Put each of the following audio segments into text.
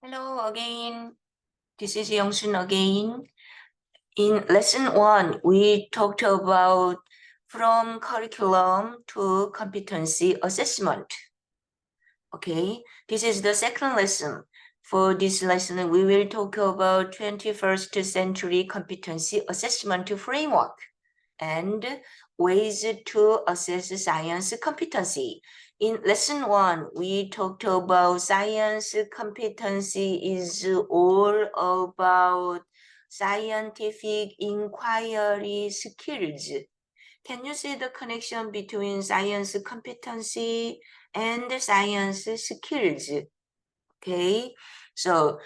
Hello again. This is Youngsun again. In lesson 1, we talked about from curriculum to competency assessment. Okay, this is the second lesson. For this lesson, we will talk about 21st century competency assessment framework and ways to assess science competency. In lesson 1, we talked about science competency is all about scientific inquiry skills. Can you see the connection between science competency and science skills? Okay, so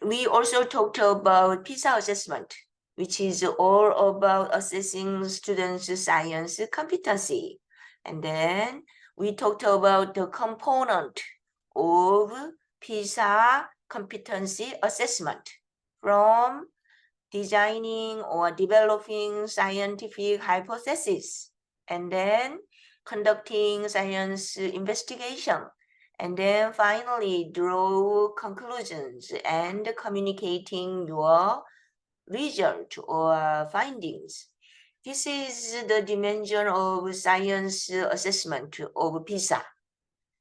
we also talked about PISA assessment, which is all about assessing students' science competency. And then we talked about the component of PISA competency assessment from designing or developing scientific hypotheses, and then conducting science investigation, and then finally draw conclusions and communicating your result or findings. This is the dimension of science assessment of PISA.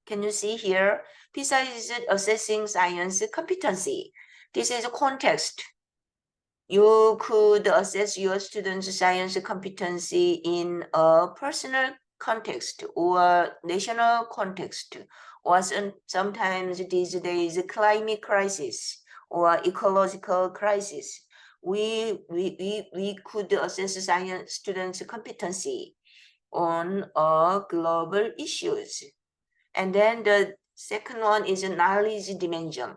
Can you see here? PISA is assessing science competency. This is a context. You could assess your students' science competency in a personal context or national context, or sometimes these days climate crisis or ecological crisis. We could assess science students' competency on global issues. And then the second one is a knowledge dimension.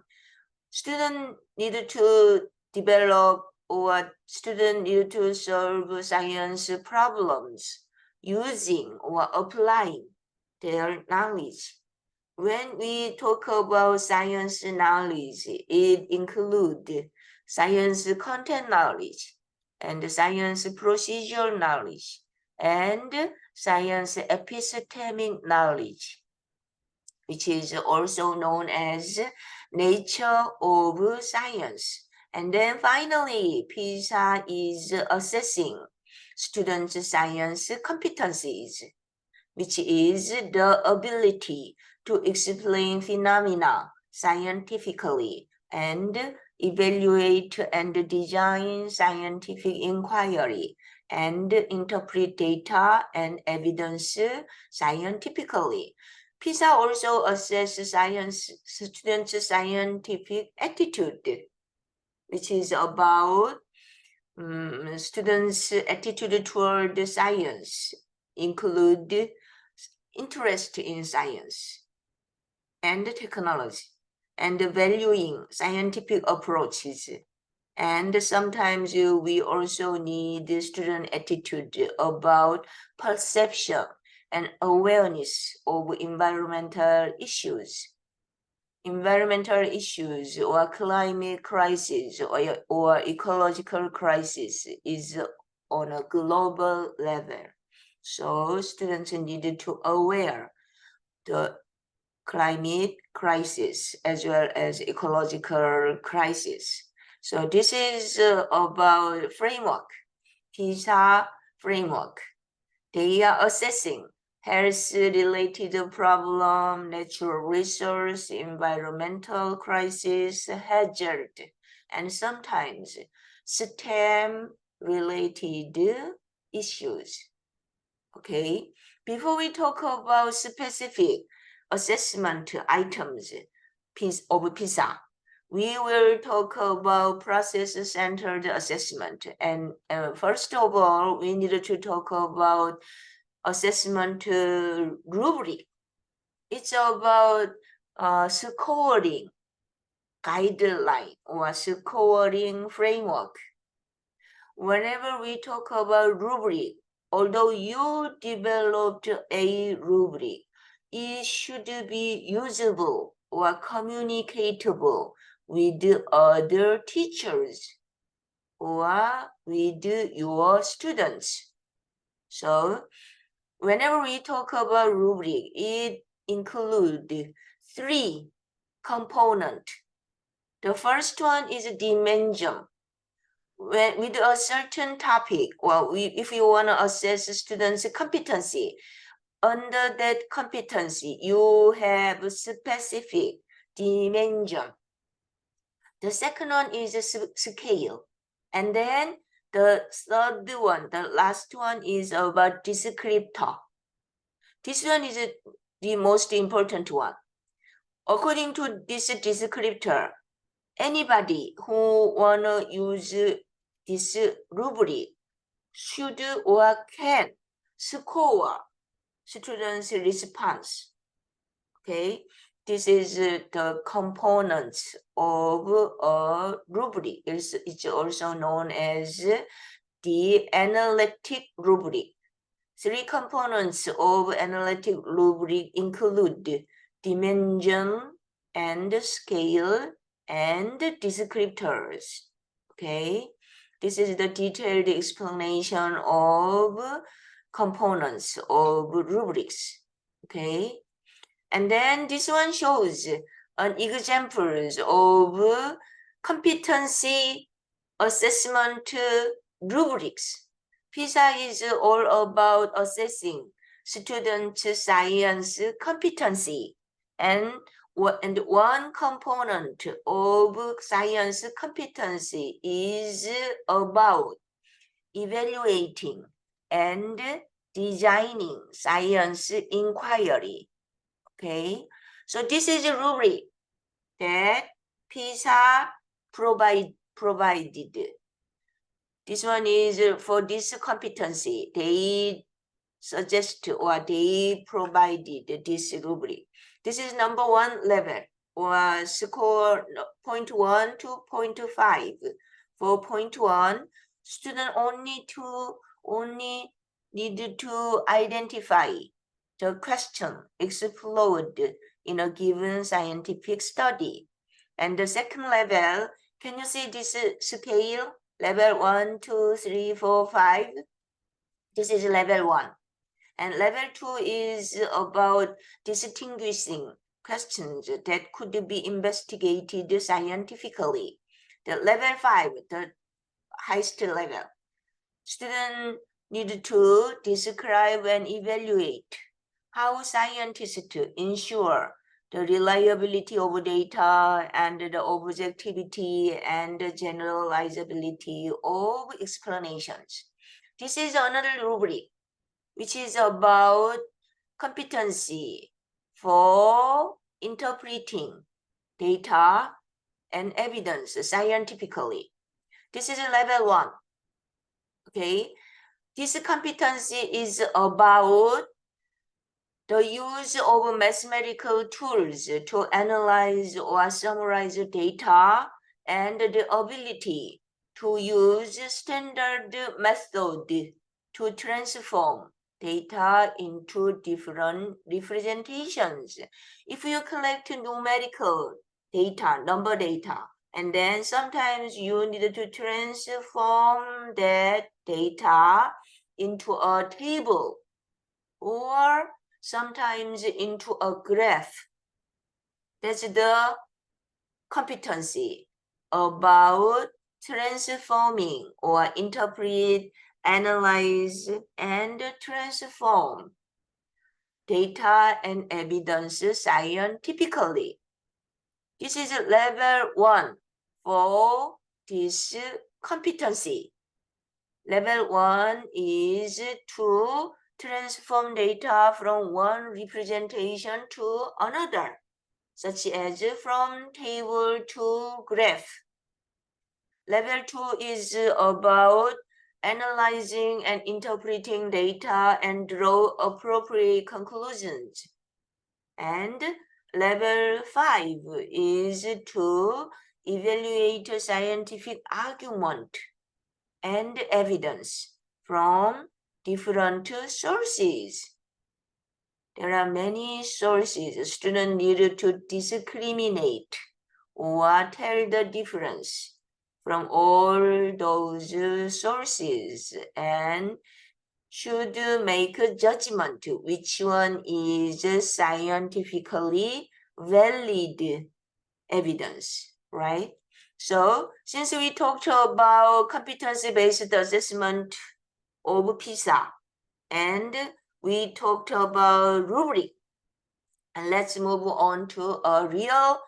Students need to develop or students need to solve science problems using or applying their knowledge. When we talk about science knowledge, it includes science content knowledge and science procedural knowledge and science epistemic knowledge, which is also known as nature of science. And then finally, PISA is assessing students' science competencies, which is the ability to explain phenomena scientifically and evaluate and design scientific inquiry and interpret data and evidence scientifically. PISA also assesses students' scientific attitude, which is about students' attitude toward science, include interest in science and technology, and valuing scientific approaches. And sometimes we also need student attitude about perception and awareness of environmental issues. Environmental issues or climate crisis or ecological crisis is on a global level. So students needed to aware the climate crisis as well as ecological crisis. So this is about framework, PISA framework. They are assessing health-related problem, natural resource, environmental crisis, hazard, and sometimes STEM-related issues. Okay, before we talk about specific assessment items of PISA, we will talk about process-centered assessment. And first of all, we need to talk about assessment rubric. It's about scoring guideline or scoring framework. Whenever we talk about rubric, although you developed a rubric, it should be usable or communicatable with other teachers or with your students. So whenever we talk about rubric, it includes 3 components. The first one is dimension. With a certain topic, if you want to assess students' competency, under that competency, you have specific dimension. The second one is scale. And then the third one, the last one is about descriptor. This one is the most important one. According to this descriptor, anybody who wanna use this rubric should or can score students' response. Okay, this is the components of a rubric. It's also known as the analytic rubric. Three components of analytic rubric include dimension and scale and descriptors. Okay, this is the detailed explanation of components of rubrics. Okay, and then this one shows an examples of competency assessment rubrics. PISA is all about assessing student science competency, and one component of science competency is about evaluating and designing science inquiry. Okay, so this is a rubric that PISA provided. This one is for this competency. They suggest or they provided this rubric. This is number 1 level or score 0.1 to 0.5. For 0.1, student only need to identify the question explored in a given scientific study. And the second level, can you see this scale? Level 1, 2, 3, 4, 5. This is level 1. And level 2 is about distinguishing questions that could be investigated scientifically. The level 5, the highest level, students need to describe and evaluate how scientists ensure the reliability of data and the objectivity and the generalizability of explanations. This is another rubric, which is about competency for interpreting data and evidence scientifically. This is level 1. Okay, this competency is about the use of mathematical tools to analyze or summarize data and the ability to use standard method to transform data into different representations. If you collect numerical data, number data, and then sometimes you need to transform that data into a table or sometimes into a graph. That's the competency about transforming or interpret, analyze, and transform data and evidence scientifically. This is level 1 for this competency. Level 1 is to transform data from one representation to another, such as from table to graph. Level 2 is about analyzing and interpreting data and draw appropriate conclusions. And level 5 is to evaluate scientific argument and evidence from different sources. There are many sources. Students need to discriminate or tell the difference from all those sources and should make a judgment which one is scientifically valid evidence. right? So since we talked about competency-based assessment of PISA, and we talked about rubric, and let's move on to a real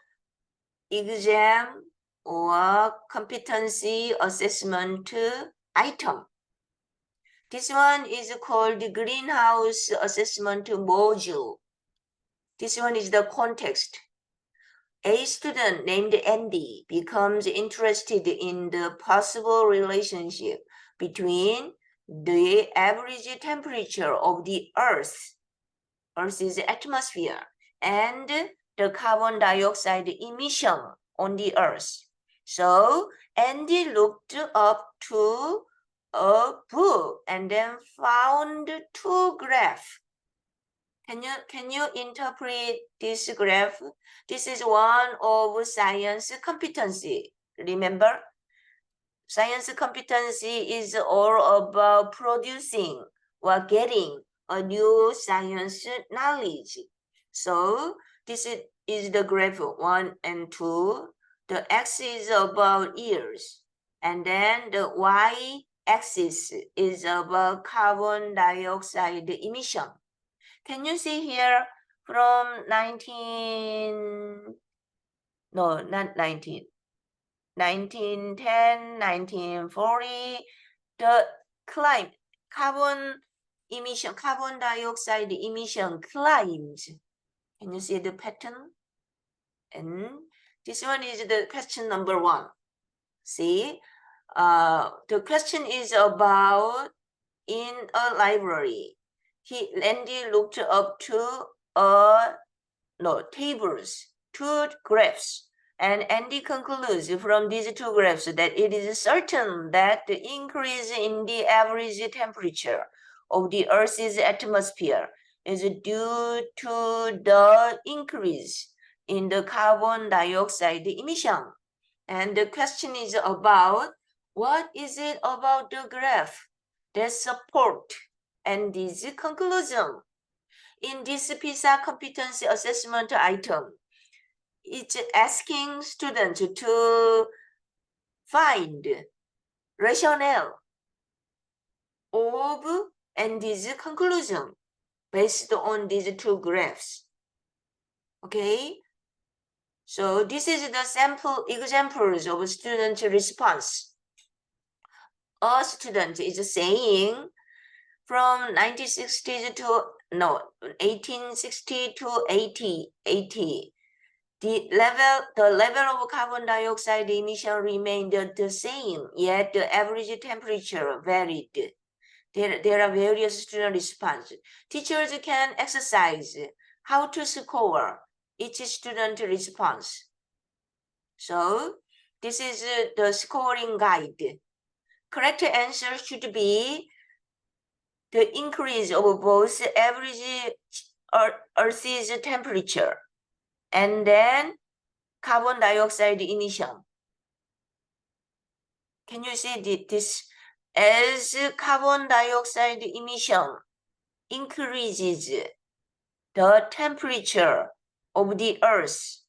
exam or competency assessment item. This one is called the greenhouse assessment module. This one is the context. A student named Andy becomes interested in the possible relationship between the average temperature of the Earth's atmosphere, and the carbon dioxide emission on the Earth. So Andy looked up to a book and then found two graphs. Can you interpret this graph? This is one of science competency. Remember, science competency is all about producing or getting a new science knowledge. So this is the graph 1 and 2. The x is about years, and then the y-axis is about carbon dioxide emission. Can you see here from 1910, 1940, the carbon dioxide emission climbs. Can you see the pattern? And this one is the question number 1. See, the question is about in a library. Andy looked up to tables, two graphs, and Andy concludes from these two graphs that it is certain that the increase in the average temperature of the Earth's atmosphere is due to the increase in the carbon dioxide emission. And the question is about, what is it about the graph that support Andy's conclusion? In this PISA competency assessment item, it's asking students to find rationale of Andy's conclusion based on these two graphs. Okay, so this is the sample examples of student response. A student is saying from 1860 to 80, the level of carbon dioxide emission remained the same, yet the average temperature varied. There are various student responses. Teachers can exercise how to score each student response. So this is the scoring guide. Correct answer should be the increase of both average Earth's temperature and then carbon dioxide emission. Can you see this? As carbon dioxide emission increases, the temperature of the Earth,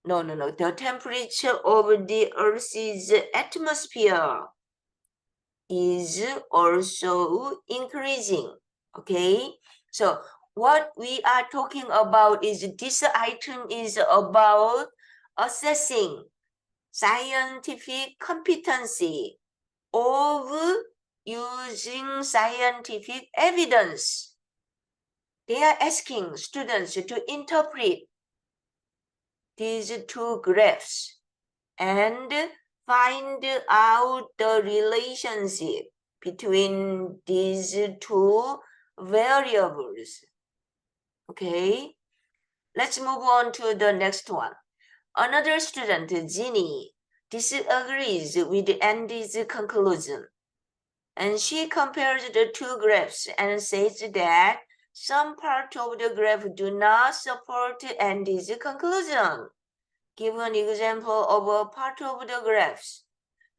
the temperature of the Earth's atmosphere is also increasing. Okay, so what we are talking about is this item is about assessing scientific competency of using scientific evidence. They are asking students to interpret these two graphs and find out the relationship between these two variables. Okay, let's move on to the next one. Another student, Ginny, disagrees with Andy's conclusion, and she compares the two graphs and says that some parts of the graph do not support Andy's conclusion. Give an example of a part of the graphs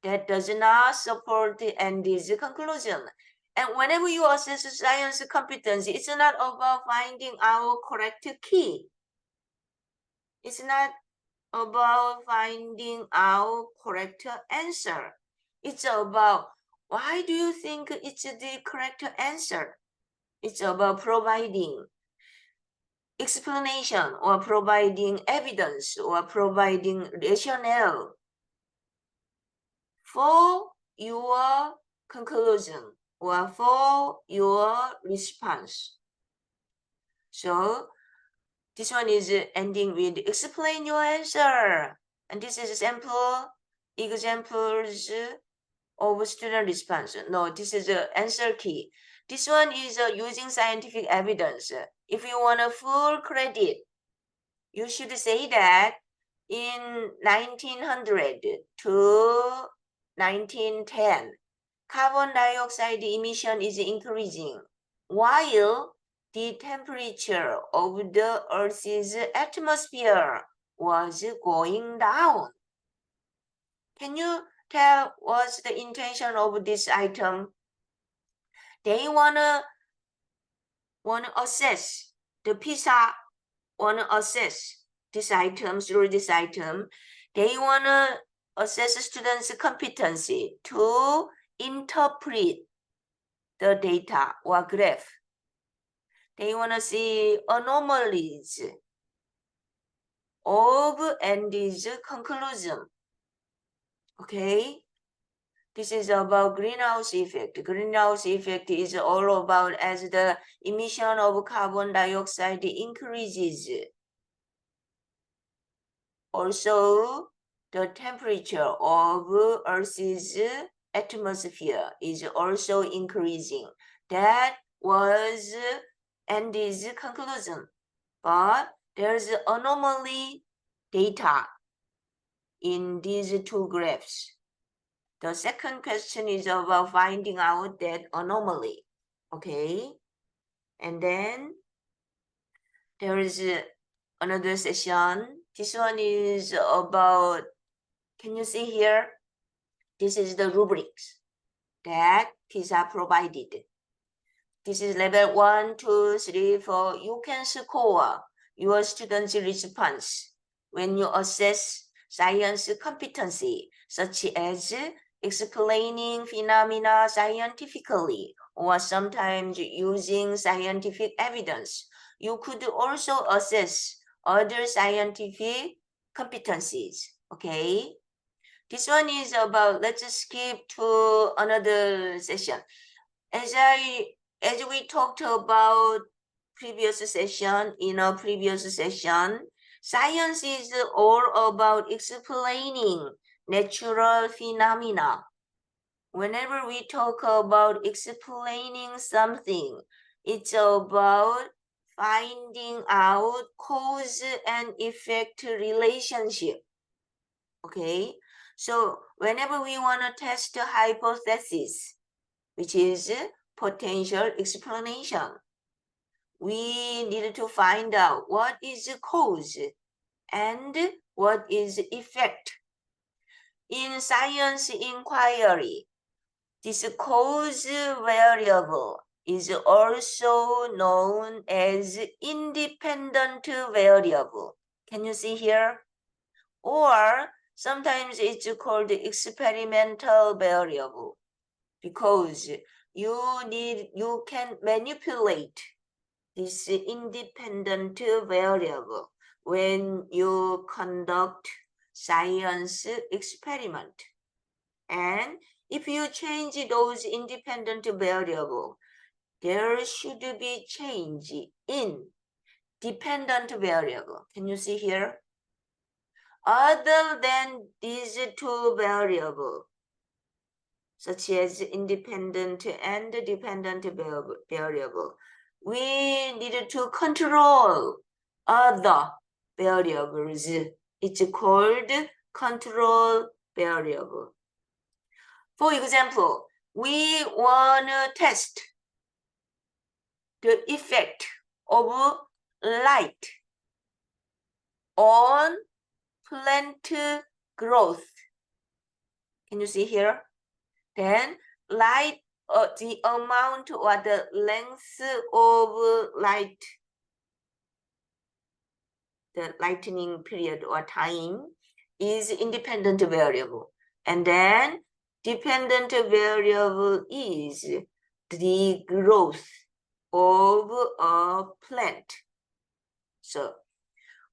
that does not support Andy's conclusion. And whenever you assess science competency, it's not about finding our correct key. It's not about finding out correct answer. It's about why do you think it's the correct answer? It's about providing explanation or providing evidence or providing rationale for your conclusion or for your response. So this one is ending with explain your answer. And this is examples of student response. No, this is the answer key. This one is using scientific evidence. If you want a full credit, you should say that in 1900 to 1910, carbon dioxide emission is increasing, while the temperature of the Earth's atmosphere was going down. Can you tell what's the intention of this item? They wanna assess the PISA, wanna assess this item through this item. They wanna assess students' competency to interpret the data or graph. They want to see anomalies of Andy's conclusion. Okay, this is about greenhouse effect. Greenhouse effect is all about as the emission of carbon dioxide increases. Also, the temperature of Earth's atmosphere is also increasing. That was Andy's conclusion. But there's anomaly data in these two graphs. The second question is about finding out that anomaly. Okay. And then there is another session. This one is about, can you see here? This is the rubrics that PISA provided. This is level 1, 2, 3, 4. You can score your student's response when you assess science competency, such as explaining phenomena scientifically or sometimes using scientific evidence. You could also assess other scientific competencies, okay? This one is about, let's skip to another session. As we talked about previous session, in our previous session, science is all about explaining natural phenomena. Whenever we talk about explaining something, it's about finding out cause and effect relationship. Okay, so whenever we want to test a hypothesis, which is potential explanation, we need to find out what is the cause and what is the effect. In science inquiry, this cause variable is also known as independent variable. Can you see here? Or sometimes it's called experimental variable, because you can manipulate this independent variable when you conduct science experiment. And if you change those independent variable, there should be change in dependent variable. Can you see here? Other than these two variables, such as independent and dependent variable, we need to control other variables. It's called control variable. For example, we want to test the effect of light on plant growth. Can you see here? Then light, the amount or the length of light the lightning period or time, is independent variable. And then dependent variable is the growth of a plant. So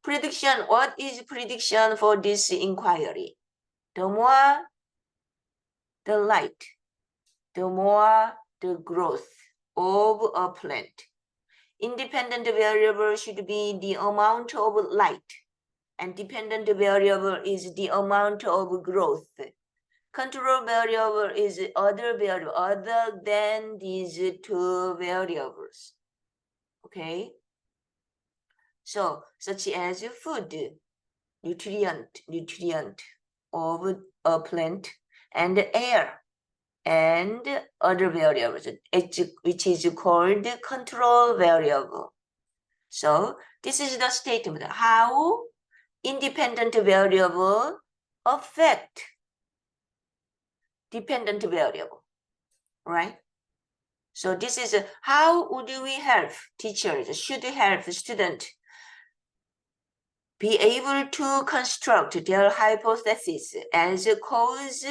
prediction, what is prediction for this inquiry? The more the light, the more the growth of a plant. Independent variable should be the amount of light, and dependent variable is the amount of growth. Control variable is other variable other than these two variables. Okay? So, such as food, nutrient of a plant, and air, and other variables, which is called control variable. So this is the statement, how independent variable affect dependent variable, right? So this is how would we help teachers, should help students be able to construct their hypothesis as a cause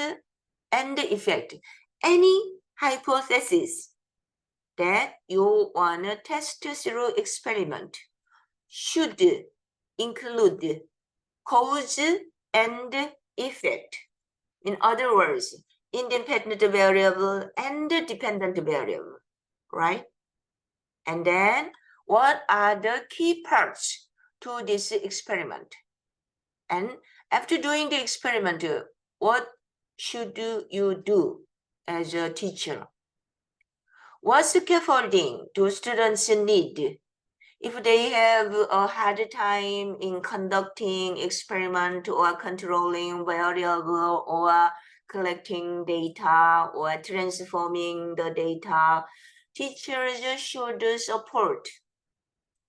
and effect. Any hypothesis that you want to test through experiment should include cause and effect. In other words, independent variable and dependent variable, right? And then what are the key parts to this experiment? And after doing the experiment, what should you do as a teacher? What scaffolding do students need if they have a hard time in conducting experiment or controlling variable or collecting data or transforming the data? Teachers should support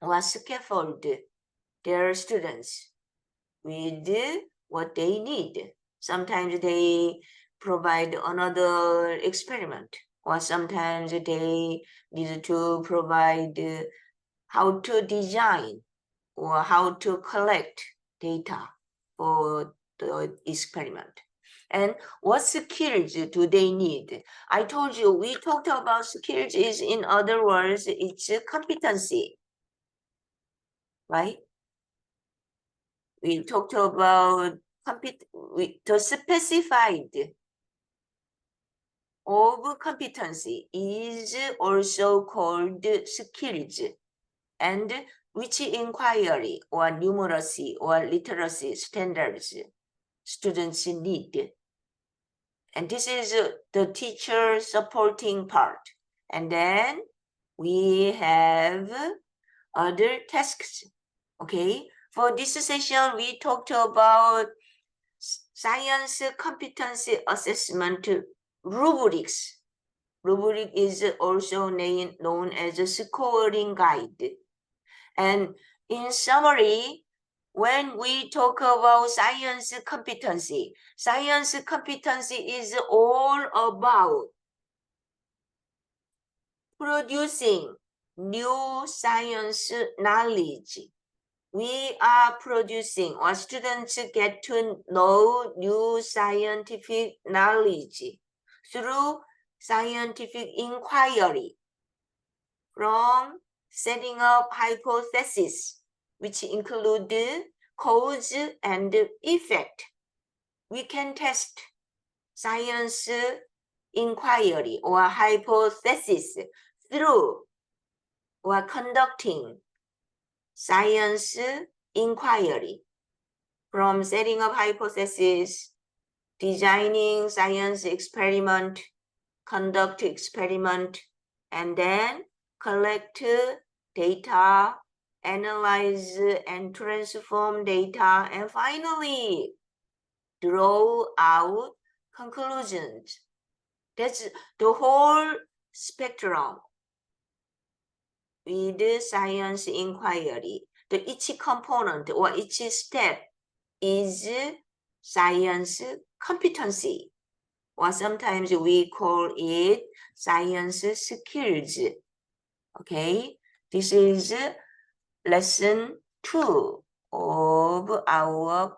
or scaffold their students with what they need. Sometimes they provide another experiment, or sometimes they need to provide how to design or how to collect data for the experiment. And what skills do they need? I told you, we talked about skills is, in other words, it's a competency, right? We talked about the specified of competency is also called skills, and which inquiry or numeracy or literacy standards students need. And this is the teacher supporting part. And then we have other tasks, okay? For this session, we talked about science competency assessment rubrics. Rubric is also known as a scoring guide. And in summary, when we talk about science competency is all about producing new science knowledge. We are producing, or students get to know new scientific knowledge through scientific inquiry, from setting up hypotheses, which include cause and effect. We can test science inquiry or hypothesis through or conducting science inquiry, from setting up hypothesis, designing science experiment, conduct experiment, and then collect data, analyze and transform data, and finally draw out conclusions. That's the whole spectrum with science inquiry. Each component or each step is science competency, or sometimes we call it science skills. Okay, this is lesson 2. of our